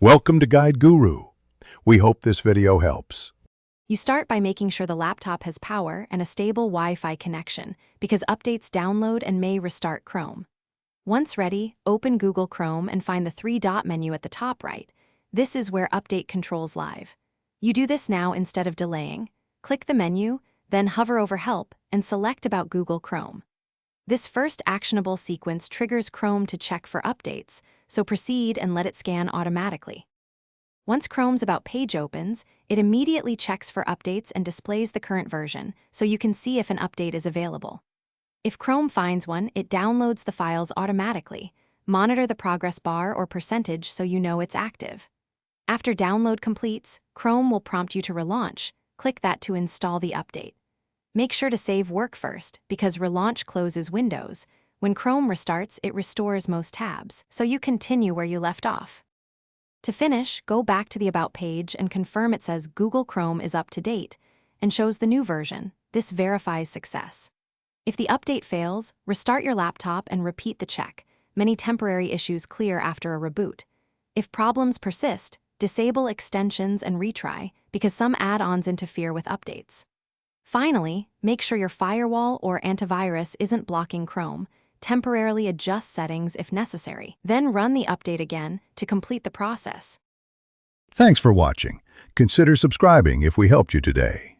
Welcome to Guide Guru. We hope this video helps. You start by making sure the laptop has power and a stable Wi-Fi connection because updates download and may restart Chrome. Once ready, open Google Chrome and find the three-dot menu at the top right. This is where Update controls live. You do this now instead of delaying. Click the menu, then hover over Help and select About Google Chrome. This first actionable sequence triggers Chrome to check for updates, so proceed and let it scan automatically. Once Chrome's About page opens, it immediately checks for updates and displays the current version, so you can see if an update is available. If Chrome finds one, it downloads the files automatically. Monitor the progress bar or percentage so you know it's active. After download completes, Chrome will prompt you to relaunch. Click that to install the update. Make sure to save work first, because relaunch closes Windows. When Chrome restarts, it restores most tabs, so you continue where you left off. To finish, go back to the About page and confirm it says Google Chrome is up to date and shows the new version. This verifies success. If the update fails, restart your laptop and repeat the check. Many temporary issues clear after a reboot. If problems persist, disable extensions and retry, because some add-ons interfere with updates. Finally, make sure your firewall or antivirus isn't blocking Chrome. Temporarily adjust settings if necessary. Then run the update again to complete the process. Thanks for watching. Consider subscribing if we helped you today.